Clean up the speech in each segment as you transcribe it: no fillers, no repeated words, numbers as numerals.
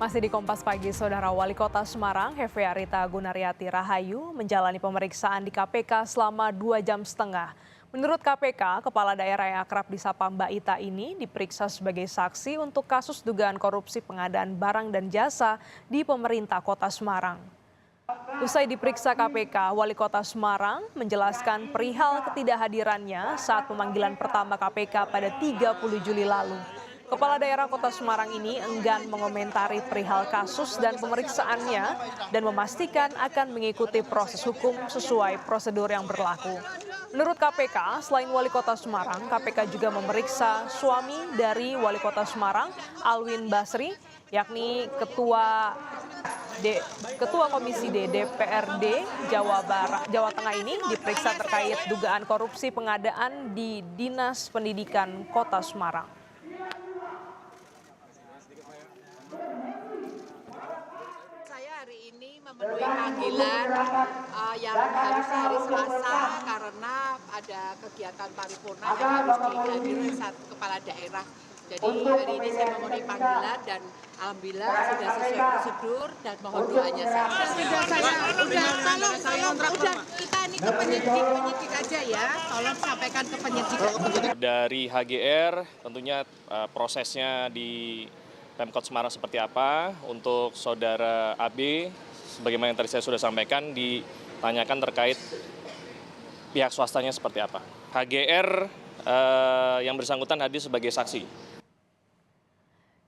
Masih di Kompas Pagi, Saudara Wali Kota Semarang, Hefearita Gunariyati Rahayu menjalani pemeriksaan di KPK selama 2,5 jam. Menurut KPK, kepala daerah yang akrab disapa Mbak Ita ini diperiksa sebagai saksi untuk kasus dugaan korupsi pengadaan barang dan jasa di pemerintah Kota Semarang. Usai diperiksa KPK, Wali Kota Semarang menjelaskan perihal ketidakhadirannya saat pemanggilan pertama KPK pada 30 Juli lalu. Kepala daerah Kota Semarang ini enggan mengomentari perihal kasus dan pemeriksaannya dan memastikan akan mengikuti proses hukum sesuai prosedur yang berlaku. Menurut KPK, selain Wali Kota Semarang, KPK juga memeriksa suami dari Wali Kota Semarang, Alwin Basri, yakni Ketua Komisi D DPRD Jawa Tengah ini diperiksa terkait dugaan korupsi pengadaan di Dinas Pendidikan Kota Semarang. Hari ini memenuhi panggilan yang harusnya hari Selasa karena ada kegiatan paripurna yang harus dihadiri satu kepala daerah. Jadi hari ini saya memenuhi panggilan dan alhamdulillah sudah sesuai prosedur dan mohon doanya saja. Udah kita ini ke penyidik aja ya, tolong sampaikan ke penyidik. Dari HGR tentunya prosesnya di Pemkot Semarang seperti apa, untuk saudara AB, sebagaimana yang tadi saya sudah sampaikan, ditanyakan terkait pihak swastanya seperti apa. HGR yang bersangkutan hadir sebagai saksi.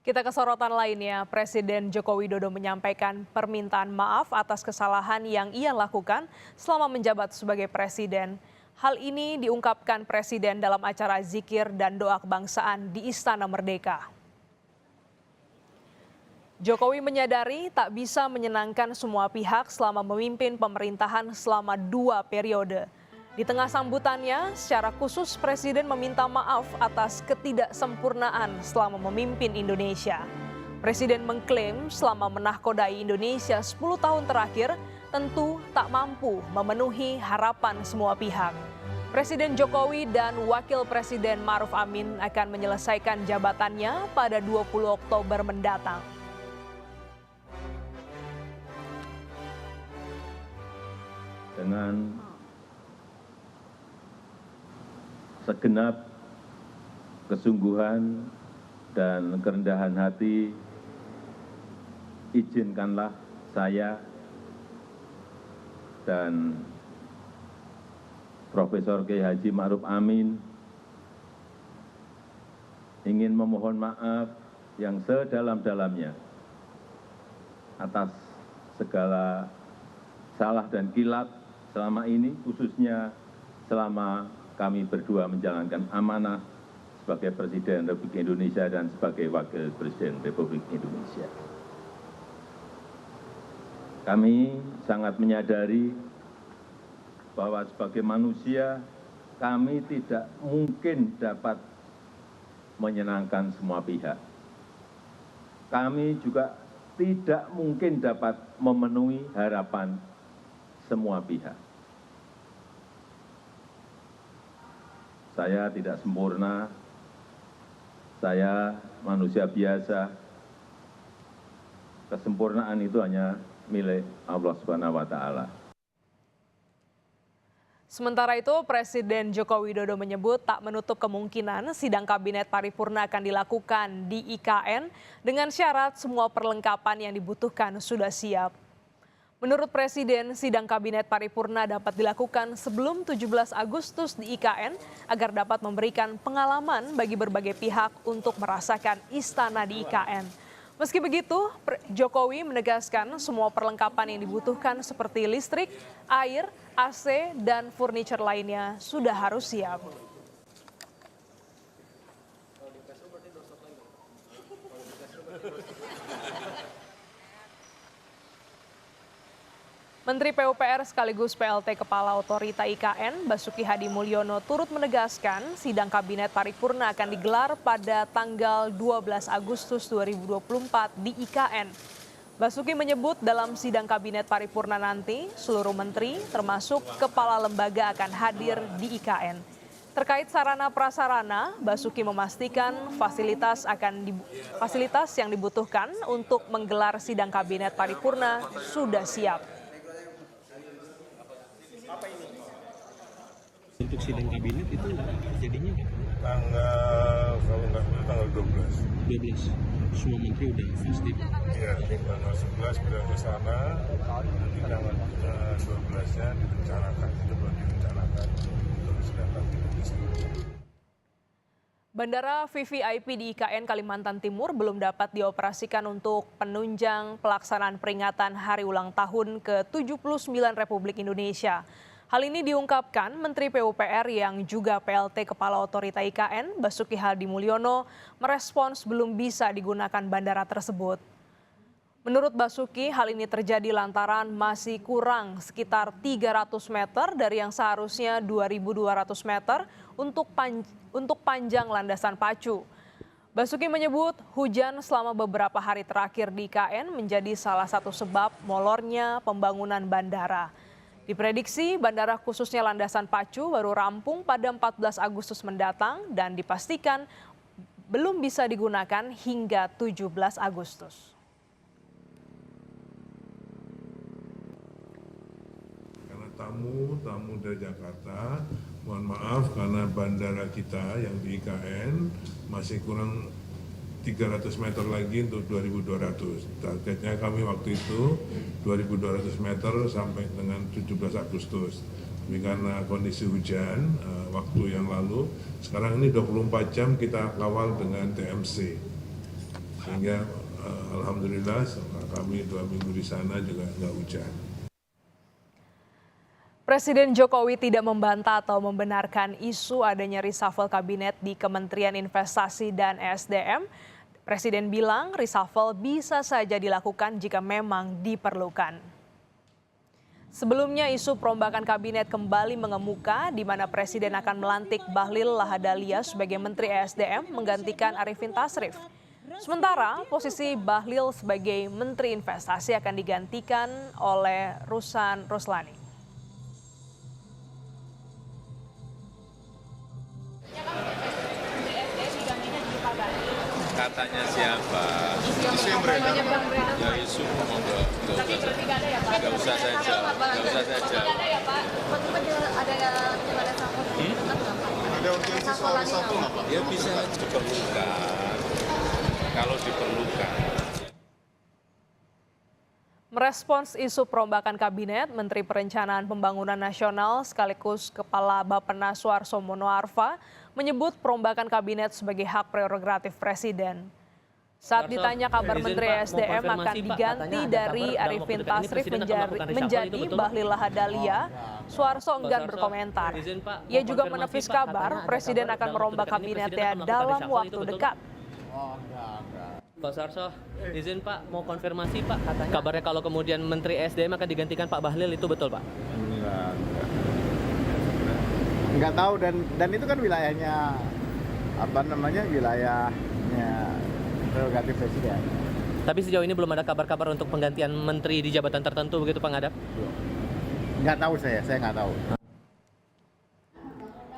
Kita ke sorotan lainnya, Presiden Joko Widodo menyampaikan permintaan maaf atas kesalahan yang ia lakukan selama menjabat sebagai Presiden. Hal ini diungkapkan Presiden dalam acara zikir dan doa kebangsaan di Istana Merdeka. Jokowi menyadari tak bisa menyenangkan semua pihak selama memimpin pemerintahan selama 2 periode. Di tengah sambutannya, secara khusus Presiden meminta maaf atas ketidaksempurnaan selama memimpin Indonesia. Presiden mengklaim selama menahkodai Indonesia 10 tahun terakhir tentu tak mampu memenuhi harapan semua pihak. Presiden Jokowi dan Wakil Presiden Ma'ruf Amin akan menyelesaikan jabatannya pada 20 Oktober mendatang. Dengan segenap kesungguhan dan kerendahan hati, izinkanlah saya dan Profesor Kiai Haji Ma'ruf Amin ingin memohon maaf yang sedalam-dalamnya atas segala salah dan kilap selama ini, khususnya selama kami berdua menjalankan amanah sebagai Presiden Republik Indonesia dan sebagai Wakil Presiden Republik Indonesia. Kami sangat menyadari bahwa sebagai manusia kami tidak mungkin dapat menyenangkan semua pihak. Kami juga tidak mungkin dapat memenuhi harapan semua pihak. Saya tidak sempurna, saya manusia biasa. Kesempurnaan itu hanya milik Allah Subhanahu wa Ta'ala. Sementara itu, Presiden Joko Widodo menyebut tak menutup kemungkinan sidang kabinet paripurna akan dilakukan di IKN dengan syarat semua perlengkapan yang dibutuhkan sudah siap. Menurut Presiden, sidang kabinet paripurna dapat dilakukan sebelum 17 Agustus di IKN agar dapat memberikan pengalaman bagi berbagai pihak untuk merasakan istana di IKN. Meski begitu, Jokowi menegaskan semua perlengkapan yang dibutuhkan seperti listrik, air, AC, dan furniture lainnya sudah harus siap. Menteri PUPR sekaligus PLT Kepala Otorita IKN, Basuki Hadi Mulyono turut menegaskan sidang kabinet paripurna akan digelar pada tanggal 12 Agustus 2024 di IKN. Basuki menyebut dalam sidang kabinet paripurna nanti, seluruh menteri termasuk kepala lembaga akan hadir di IKN. Terkait sarana prasarana, Basuki memastikan fasilitas yang dibutuhkan untuk menggelar sidang kabinet paripurna sudah siap. Untuk sidang kabinet itu jadinya kalau nggak salah tanggal 12. 12. Semua menteri udah pasti. Iya, tanggal 11 sudah ke sana, nanti tanggal 12-nya direncanakan, itu baru direncanakan untuk sidang kabinet di sini. Bandara VVIP di IKN Kalimantan Timur belum dapat dioperasikan untuk penunjang pelaksanaan peringatan Hari Ulang Tahun ke-79 Republik Indonesia. Hal ini diungkapkan Menteri PUPR yang juga PLT Kepala Otorita IKN, Basuki Hadi Mulyono, merespons belum bisa digunakan bandara tersebut. Menurut Basuki, hal ini terjadi lantaran masih kurang sekitar 300 meter dari yang seharusnya 2.200 meter untuk panjang landasan pacu. Basuki menyebut hujan selama beberapa hari terakhir di IKN menjadi salah satu sebab molornya pembangunan bandara. Diprediksi bandara khususnya landasan pacu baru rampung pada 14 Agustus mendatang dan dipastikan belum bisa digunakan hingga 17 Agustus. Karena tamu dari Jakarta, mohon maaf karena bandara kita yang di IKN masih kurang 300 meter lagi untuk 2.200. Targetnya kami waktu itu 2.200 meter sampai dengan 17 Agustus. Tapi karena kondisi hujan waktu yang lalu, sekarang ini 24 jam kita kawal dengan TMC. Sehingga alhamdulillah kami 2 minggu di sana juga nggak hujan. Presiden Jokowi tidak membantah atau membenarkan isu adanya reshuffle kabinet di Kementerian Investasi dan ESDM. Presiden bilang reshuffle bisa saja dilakukan jika memang diperlukan. Sebelumnya isu perombakan kabinet kembali mengemuka di mana Presiden akan melantik Bahlil Lahadalia sebagai Menteri ESDM menggantikan Arifin Tasrif. Sementara posisi Bahlil sebagai Menteri Investasi akan digantikan oleh Ruslan Ruslani. Katanya siapa? Isu yang beredar. Ya isu enggak usah saya jawab. Ada urgensi soal reshuffle nggak, Pak? Ya bisa diperlukan. Kalau diperlukan. Merespons isu perombakan kabinet, Menteri Perencanaan Pembangunan Nasional sekaligus Kepala Bappenas Suarso Monoarfa menyebut perombakan kabinet sebagai hak prerogatif Presiden. Saat ditanya kabar Menteri SDM akan diganti dari Arifin Tasrif menjadi Bahlil Lahadalia, Suarso enggan berkomentar. Ia juga menepis kabar Presiden akan merombak kabinetnya dalam waktu dekat. Pak Suarso, izin Pak, mau konfirmasi Pak, katanya kabarnya kalau kemudian Menteri SDM akan digantikan Pak Bahlil, itu betul Pak? Enggak tahu dan itu kan wilayahnya wilayahnya prerogatif Presiden. Tapi sejauh ini belum ada kabar-kabar untuk penggantian menteri di jabatan tertentu begitu Pak Ngadap? Nggak tahu saya nggak tahu.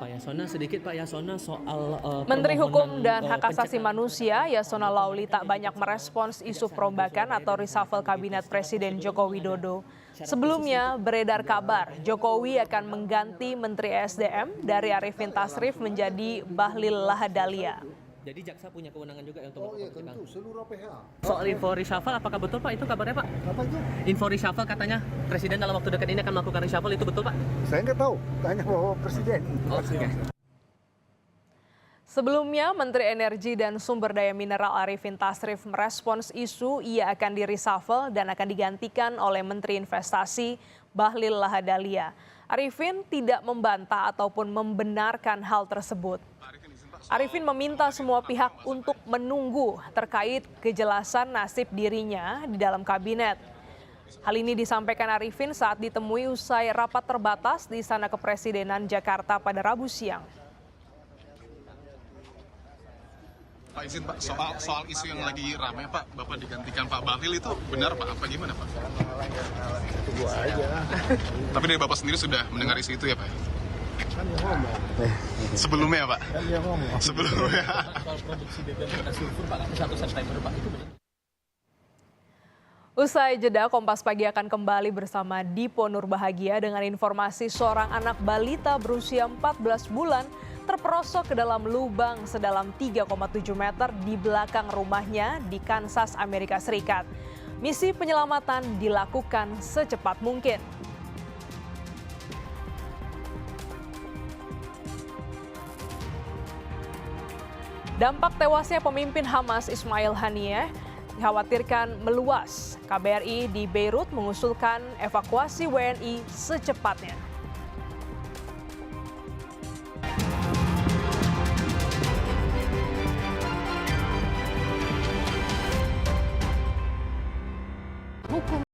Pak Yasona, sedikit Pak Yasona soal Menteri Hukum dan Hak Asasi Manusia Yasona Lauli tak banyak merespons isu perombakan atau reshuffle kabinet Presiden Joko Widodo. Sebelumnya beredar kabar Jokowi akan mengganti Menteri SDM dari Arifin Tasrif menjadi Bahlil Lahadalia. Jadi jaksa punya kewenangan juga untuk Oh iya tentu, seluruh PH. soal info reshuffle, apakah betul Pak itu kabarnya Pak? Apa itu? Info reshuffle katanya Presiden dalam waktu dekat ini akan melakukan reshuffle, itu betul Pak? Saya nggak tahu, tanya Bapak Presiden. Oke. Sebelumnya, Menteri Energi dan Sumber Daya Mineral Arifin Tasrif merespons isu ia akan di-reshuffle dan akan digantikan oleh Menteri Investasi Bahlil Lahadalia. Arifin tidak membantah ataupun membenarkan hal tersebut. Arifin meminta semua pihak untuk menunggu terkait kejelasan nasib dirinya di dalam kabinet. Hal ini disampaikan Arifin saat ditemui usai rapat terbatas di Istana Kepresidenan Jakarta pada Rabu siang. Pak izin Pak, soal isu yang lagi ramai Pak, Bapak digantikan Pak Bahlil itu benar Pak, apa gimana Pak? Tunggu aja. Tapi dari Bapak sendiri sudah mendengar isu itu ya Pak? Kan dia ngomong. Sebelumnya Pak? Kan dia ngomong. Sebelumnya. Soal produksi BBM pada sulfur Pak, 1 September Pak, itu benar? Usai jeda, Kompas Pagi akan kembali bersama Dipo Nurbahagia dengan informasi seorang anak balita berusia 14 bulan terperosok ke dalam lubang sedalam 3,7 meter di belakang rumahnya di Kansas, Amerika Serikat. Misi penyelamatan dilakukan secepat mungkin. Dampak tewasnya pemimpin Hamas Ismail Haniyeh dikhawatirkan meluas. KBRI di Beirut mengusulkan evakuasi WNI secepatnya.